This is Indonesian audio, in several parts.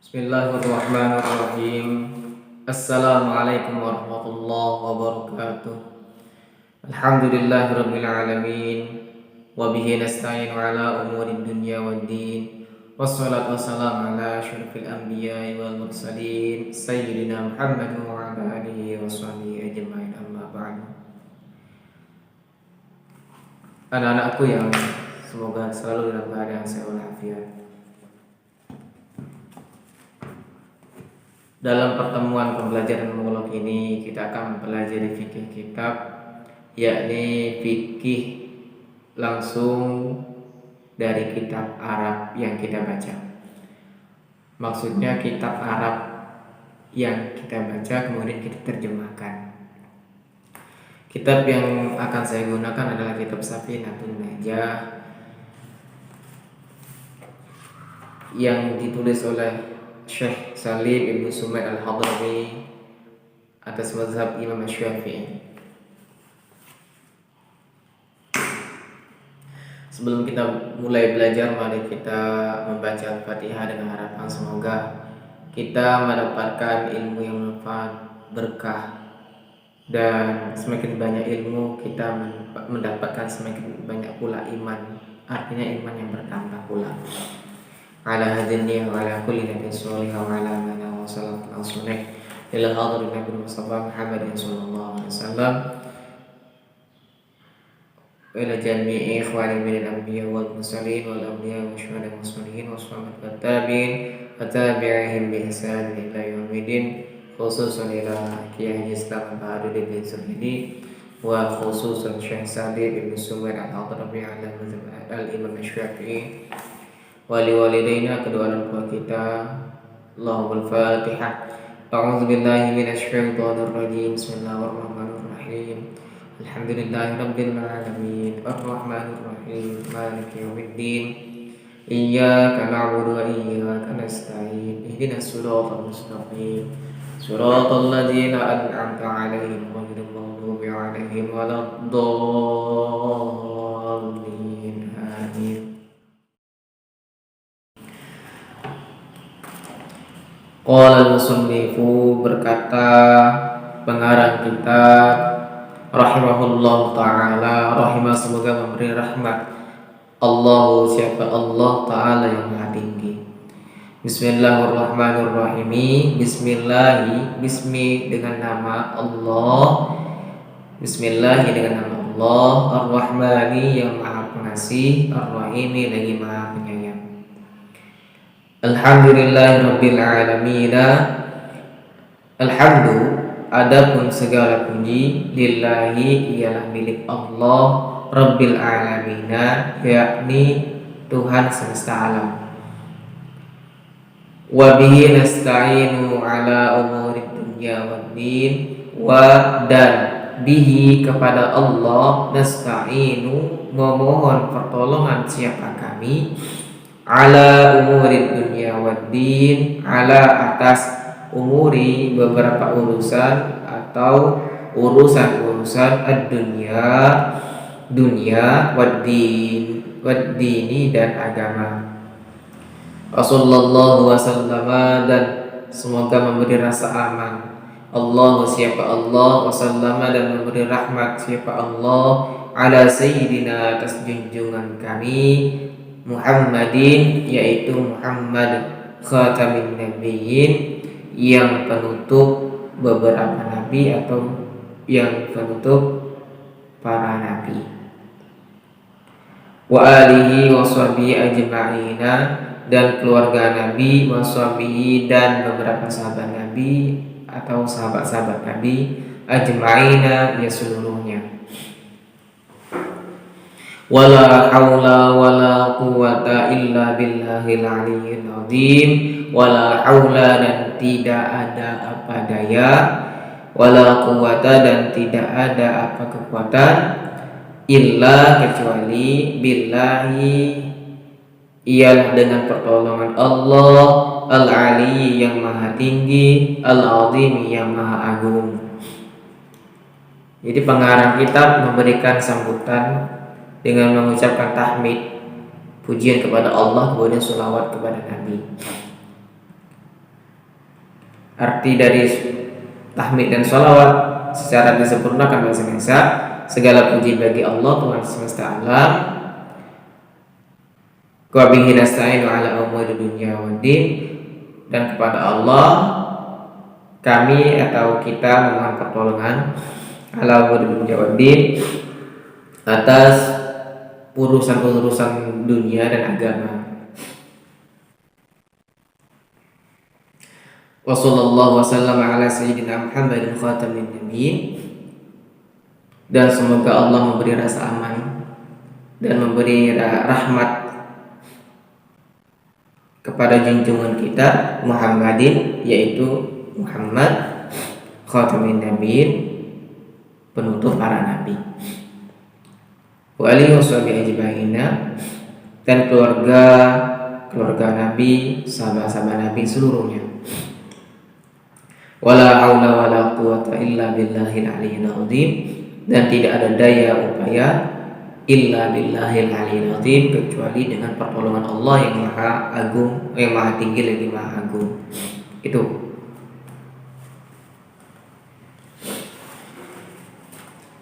Bismillahirrahmanirrahim. Assalamualaikum warahmatullahi wabarakatuh. Alhamdulillahirabbil alamin. Wa bihi nasta'inu ala umuri dunya waddin. Wassalatu wassalamu ala asyrafil anbiya'i wal mursalin sayyidina Muhammadin wa ala alihi washabihi ajmain, amma ba'du. Anak-anakku yang semoga selalu dalam keadaan sehat walafiat. Dalam pertemuan pembelajaran muluk ini kita akan mempelajari fikih kitab, yakni fikih langsung dari kitab Arab yang kita baca. Maksudnya kitab Arab yang kita baca kemudian kita terjemahkan. Kitab yang akan saya gunakan adalah kitab Safinatul Najah yang ditulis oleh Syekh Salim Ibn Sumaid Al-Hadrami atas mazhab Imam Syafi'i. Sebelum kita mulai belajar, mari kita membaca Al-Fatihah dengan harapan semoga kita mendapatkan ilmu yang bermanfaat, berkah, dan semakin banyak ilmu kita mendapatkan semakin banyak pula iman, artinya iman yang bertambah pula. Ala hadhihi wa ala kulli nabiyyin shalih wa ala man wa sallallahu alaihi ila hadirin nabi Mustafa Muhammadin sallallahu alaihi wasallam wa ila jami'i ikhwani min al-anbiya wal mursalin wal awliya wa syuhada wa salihin wa sahabat tabi'in wa tabi'ihim bi ihsan ila yaumiddin, khususan ila Kiai Islam Baharudin bin Zuhidi wa khususan Syekh Salim Ibn Sumaid Al-Hadrami ala mazhab al-Imam Syafi'i, wali walidaina, kedua orang tua kita. Allahumma al-Fatihah. A'udzu billahi minasy syaithanir rajim. Bismillahirrahmanirrahim. Alhamdulillahirabbil alamin. Arrahmanir rahim. Maliki yaumiddin. Iyyaka na'budu wa iyyaka nasta'in. Ihdinas siratal mustaqim. Siratal ladzina an'amta 'alaihim ghairil maghdubi 'alaihim waladdallin. Amin. Qala al-musannifu, berkata pengarang kitab rahimahullah ta'ala, rahimah semoga memberi rahmat, Allahu, siapa Allah ta'ala yang maha tinggi. Bismillahirrahmanirrahim. Bismi dengan nama Allah, bismillahi dengan nama Allah, ar-Rahmani yang maha pengasih, ar-Rahimi lagi maha penyayang. Alhamdulillahirabbil alamin. Alhamdu, adapun segala puji, lillahi ialah milik Allah, rabbil alamin, yakni Tuhan semesta alam. Wa bihi nasta'inu ala umuri dunya waddin, wa dan bihi kepada Allah, nasta'inu memohon pertolongan siapa kami, ala umuri dunya waddin, ala atas umuri beberapa urusan atau urusan-urusan ad-dunya, dunia, waddini dan agama. Sallallahu wasallama, dan semoga memberi rasa aman, Allah siapa Allah, wasallama dan memberi rahmat siapa Allah, ala sayyidina atas junjungan kami, Muhammadin yaitu Muhammad, khatamin nabiyyin yang penutup beberapa nabi atau yang penutup para nabi, wa alihi wa sahbihi ajma'ina, dan keluarga nabi, wa sahbihi dan beberapa sahabat nabi atau sahabat-sahabat nabi, ajma'ina ya seluruhnya. Wala haula wala quwwata illa billahil aliyyil azim. Wala haula, dan tidak ada apa daya, wala quwwata, dan tidak ada apa kekuatan, illa kecuali, billahi ialah dengan pertolongan Allah, al-ali yang maha tinggi, al-azim yang maha agung. Jadi pengarang kitab memberikan sambutan dengan mengucapkan tahmid, pujian kepada Allah, kemudian sholawat kepada Nabi. Arti dari tahmid dan sholawat secara disempurnakan bahasa Indonesia, segala puji bagi Allah Tuhan semesta alam, wa bihi nasta'inu ala umuri dunya waddin, dan kepada Allah kami atau kita memohon pertolongan ala umuri dunya waddin, atas urusan-urusan dunia dan agama. Wa sallallahu wasallam ala sayyidina Muhammadin khatamin nabiyyin, dan semoga Allah memberi rasa aman dan memberi rahmat kepada junjungan kita Muhammadin, yaitu Muhammad khatamin nabiyyin, penutup para nabi, wa alihi washabihi ajma'ina, dan keluarga nabi, sahabat-sahabat nabi seluruhnya. Wala haula wala quwata illa billahil aliyyil azim, dan tidak ada daya upaya illa billahil aliyyil azim, kecuali dengan pertolongan Allah yang maha agung, yang maha tinggi lagi maha agung. Itu.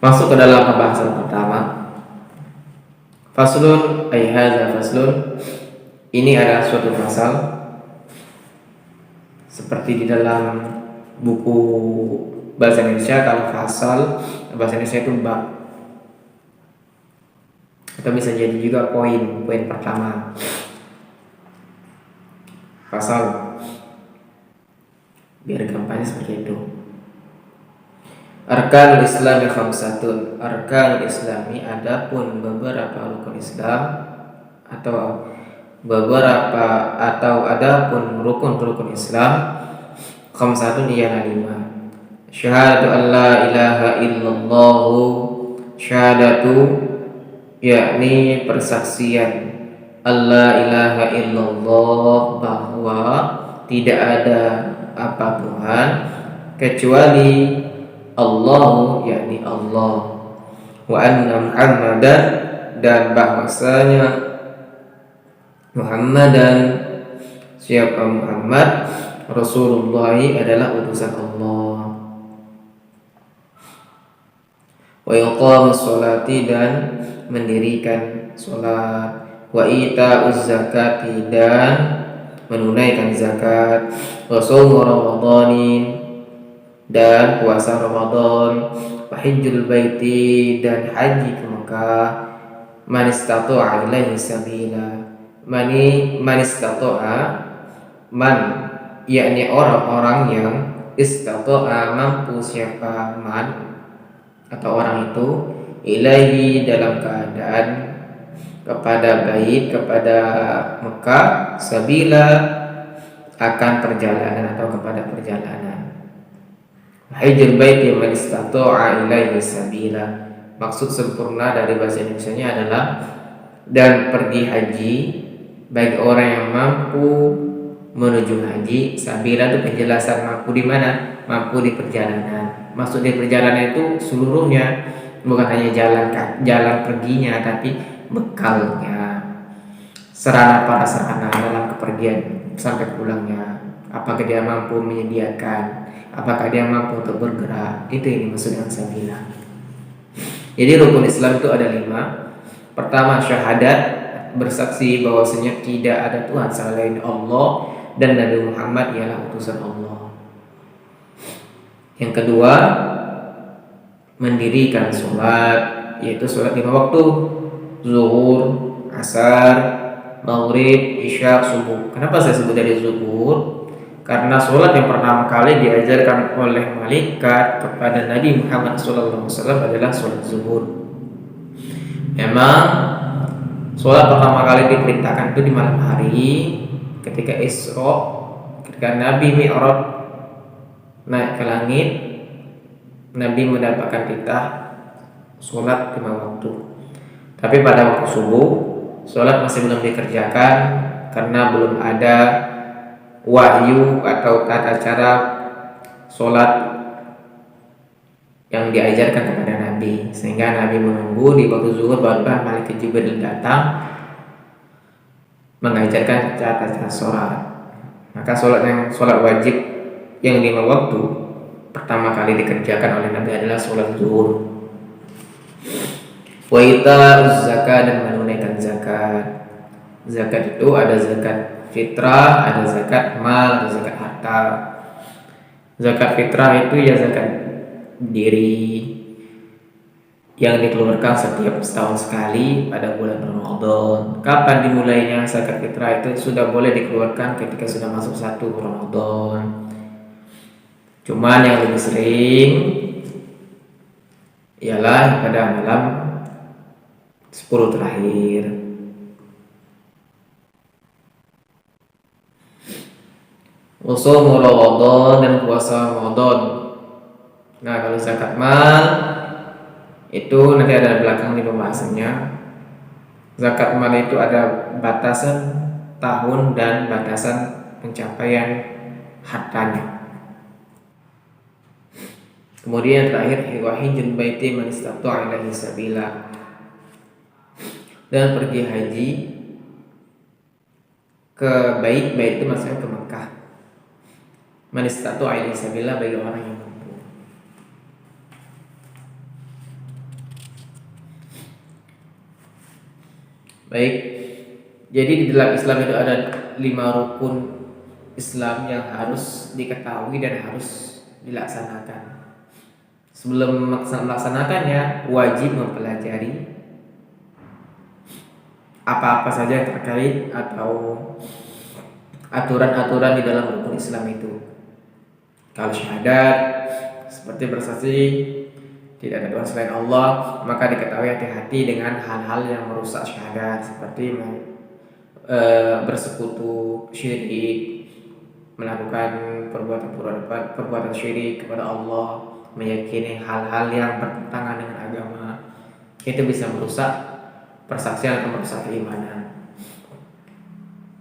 Masuk ke dalam pembahasan pertama. Faslun ay hadza faslun. Ini adalah suatu pasal seperti di dalam buku bahasa Indonesia. Kalau fasal bahasa Indonesia itu bab, atau bisa jadi juga poin pertama. Fasal, biar gampangnya seperti itu. Arkanul Islami khamsatun. Arkanul Islami, adapun beberapa rukun Islam atau adapun rukun Islam, khamsatun ialah 5. Syahadatu an la ilaha illallah, syahadatu yakni persaksian Allah ilaha illallah, bahwa tidak ada apa Tuhan kecuali Allah, yakni Allah, wa anna Muhammadan, dan bahwasanya Muhammadan, siapa Muhammad, Rasulullah adalah utusan Allah. Wa iqamus sholati, dan mendirikan sholat. Wa ita'uz zakati, dan menunaikan zakat. Wa shaumu ramadanin, dan puasa Ramadan. Wa hajjul baiti, dan haji ke Mekah. Man istata'a ilaihi sabila. Man istata'a, man yakni orang-orang yang istata'a mampu, siapa man atau orang itu, ilaihi dalam keadaan kepada bait, kepada Mekah, sabila akan perjalanan atau kepada perjalanan. Hajjul baiti man istata'a ilaihi sabila, maksud sempurna dari bahasa Indonesianya adalah dan pergi haji bagi orang yang mampu menuju haji. Sabila itu penjelasan mampu di mana? Mampu di perjalanan. Maksud di perjalanan itu seluruhnya, bukan hanya jalan perginya, tapi bekalnya, para sarana dalam kepergian sampai pulangnya. Apakah dia mampu menyediakan? Apakah dia mampu untuk bergerak? Itu ini maksud dengan sabila. Jadi rukun Islam itu ada 5. Pertama, syahadat, bersaksi bahwasanya tidak ada Tuhan selain Allah dan Nabi Muhammad ialah utusan Allah. Yang kedua, mendirikan sholat, yaitu sholat 5 waktu: zuhur, asar, maghrib, isya, subuh. Kenapa saya sebut dari zuhur? Karena sholat yang pertama kali diajarkan oleh malaikat kepada Nabi Muhammad SAW adalah sholat zuhur. Memang sholat pertama kali diperintahkan itu di malam hari ketika Isra, ketika Nabi Mi'raj naik ke langit. Nabi mendapatkan titah sholat 5 waktu. Tapi pada waktu subuh sholat masih belum dikerjakan karena belum ada wahyu atau tata cara sholat yang diajarkan kepada Nabi, sehingga Nabi menunggu di waktu zuhur barulah malaikat Jibril datang mengajarkan tata cara sholat. Maka sholat wajib yang 5 waktu pertama kali dikerjakan oleh Nabi adalah sholat zuhur, wa ita'uz zakat, dan menunaikan zakat. Zakat itu ada zakat fitrah, ada zakat mal, ada zakat harta. Zakat fitrah itu ya zakat diri yang dikeluarkan setiap setahun sekali pada bulan Ramadan. Kapan dimulainya zakat fitrah itu? Sudah boleh dikeluarkan ketika sudah masuk 1 Ramadan. Cuman yang lebih sering ialah pada malam 10 terakhir. Usul Ramadan dan puasa Ramadan. Nah, kalau zakat mal itu nanti ada belakang di pembahasannya. Zakat mal itu ada batasan tahun dan batasan pencapaian hartanya. Kemudian terakhir, wa hajjul baiti man istata'a ilaihi sabila, dan pergi haji ke bait itu maksudnya ke Mekah. Man istata'a ilaihi sabila, bagi orang yang mampu. Baik, jadi di dalam Islam itu ada 5 rukun Islam yang harus diketahui dan harus dilaksanakan. Sebelum melaksanakannya, wajib mempelajari apa-apa saja terkait atau aturan-aturan di dalam rukun Islam itu. Kalau syahadat, seperti bersaksi tidak ada Tuhan selain Allah, maka diketahui hati-hati dengan hal-hal yang merusak syahadat, seperti bersekutu, syirik, melakukan perbuatan syirik kepada Allah, meyakini hal-hal yang bertentangan dengan agama. Itu bisa merusak persaksian atau merusak keimanan.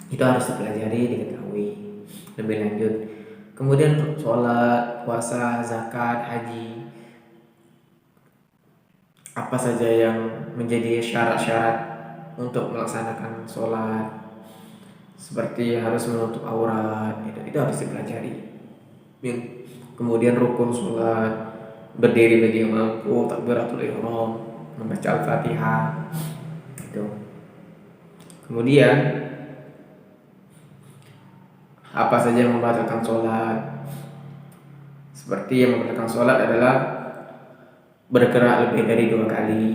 Itu harus dipelajari, diketahui lebih lanjut. Kemudian sholat, puasa, zakat, haji, apa saja yang menjadi syarat-syarat untuk melaksanakan sholat, seperti harus menutup aurat, itu harus dipelajari. Kemudian rukun sholat, berdiri bagi yang mampu, takbiratul ihram, membaca al-fatihah, itu. Kemudian apa saja yang membatalkan sholat? Seperti yang membatalkan sholat adalah bergerak lebih dari 2 kali.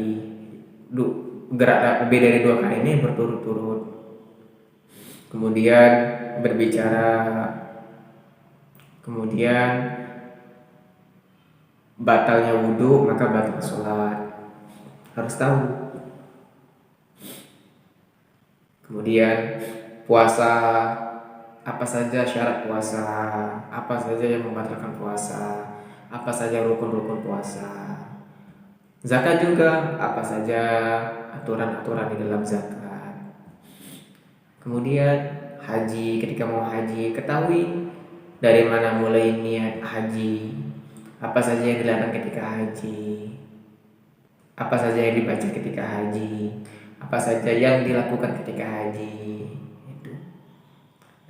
Gerak lebih dari 2 kali ini berturut-turut. Kemudian berbicara. Kemudian batalnya wudhu, maka batal sholat. Harus tahu. Kemudian puasa, apa saja syarat puasa, apa saja yang membatalkan puasa, apa saja rukun-rukun puasa. Zakat juga, apa saja aturan-aturan di dalam zakat. Kemudian haji, ketika mau haji, ketahui dari mana mulai niat haji, apa saja yang dilakukan ketika haji, apa saja yang dibaca ketika haji, apa saja yang dilakukan ketika haji. Itu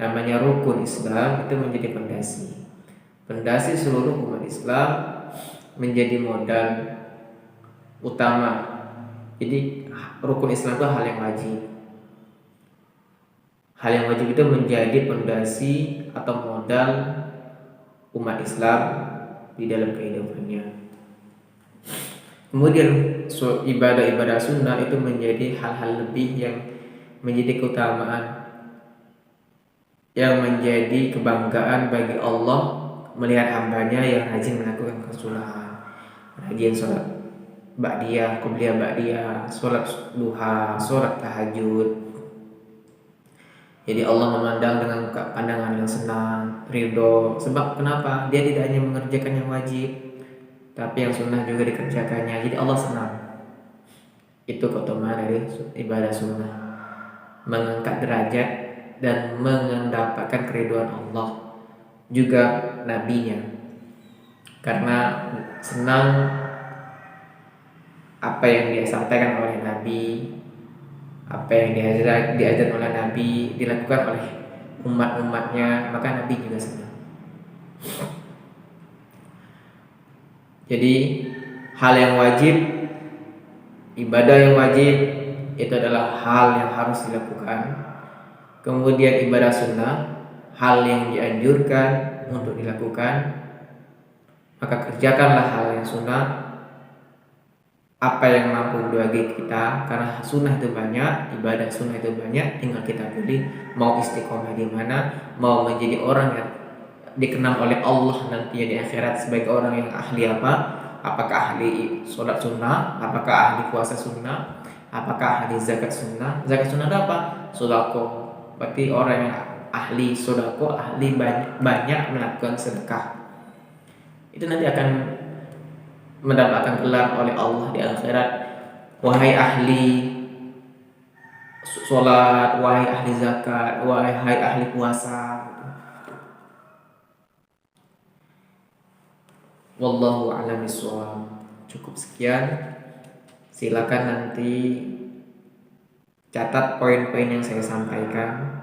namanya rukun Islam, itu menjadi pondasi seluruh umat Islam, menjadi modal utama. Jadi rukun Islam itu hal yang wajib. Hal yang wajib itu menjadi pondasi atau modal umat Islam di dalam kehidupannya. Kemudian ibadah-ibadah sunnah itu menjadi hal-hal lebih yang menjadi keutamaan, yang menjadi kebanggaan bagi Allah melihat hambanya yang rajin melakukan kesunahan, rajin sholat ba'diyah, qobliyah ba'diyah, sholat duha, sholat tahajud. Jadi Allah memandang dengan pandangan yang senang, ridho. Sebab kenapa? Dia tidak hanya mengerjakan yang wajib, tapi yang sunnah juga dikerjakannya. Jadi Allah senang. Itu keutamaan dari ibadah sunnah, mengangkat derajat dan mendapatkan keriduan Allah, juga nabinya, karena senang apa yang dia sampaikan oleh Nabi, apa yang diajar oleh Nabi dilakukan oleh umat-umatnya, maka Nabi juga senang. Jadi hal yang wajib, ibadah yang wajib itu adalah hal yang harus dilakukan. Kemudian ibadah sunnah, hal yang dianjurkan untuk dilakukan. Maka kerjakanlah hal yang sunnah, apa yang mampu bagi kita, karena sunnah itu banyak, ibadah sunnah itu banyak, tinggal kita pilih mau istiqomah di mana, mau menjadi orang yang dikenal oleh Allah nanti di akhirat sebagai orang yang ahli apa? Apakah ahli sholat sunnah, apakah ahli puasa sunnah, apakah ahli zakat sunnah? Zakat sunnah itu apa? Sodako. Berarti orang yang ahli sodako, ahli banyak melakukan sedekah, itu nanti akan mendapatkan gelar oleh Allah di akhirat, wahai ahli sholat, wahai ahli zakat, wahai ahli puasa. Wallahu a'lam bishawab. Cukup sekian. Silakan nanti catat poin-poin yang saya sampaikan.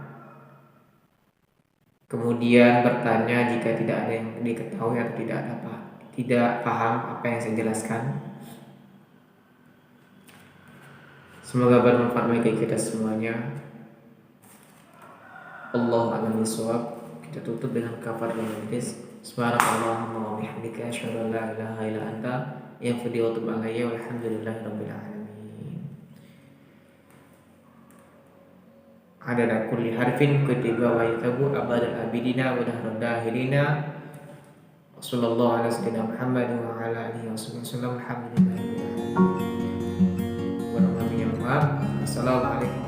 Kemudian bertanya jika tidak ada yang diketahui atau tidak paham apa yang saya jelaskan. Semoga bermanfaat bagi kita semuanya. Allahu a'lam bishawab. Kita tutup dengan kafaratul majlis. Subhanakallahumma wa bihamdika asyhadu an la ilaha illa anta astaghfiruka wa atubu ilaik. Walhamdulillahirabbil alamin. Adada kulli harfin kutiba wa yatabu abadal abidina wa dahrad dahirina. Wassallallahu ala sayyidina Muhammad wa ala alihi wasallam. Alhamdulillah. Assalamualaikum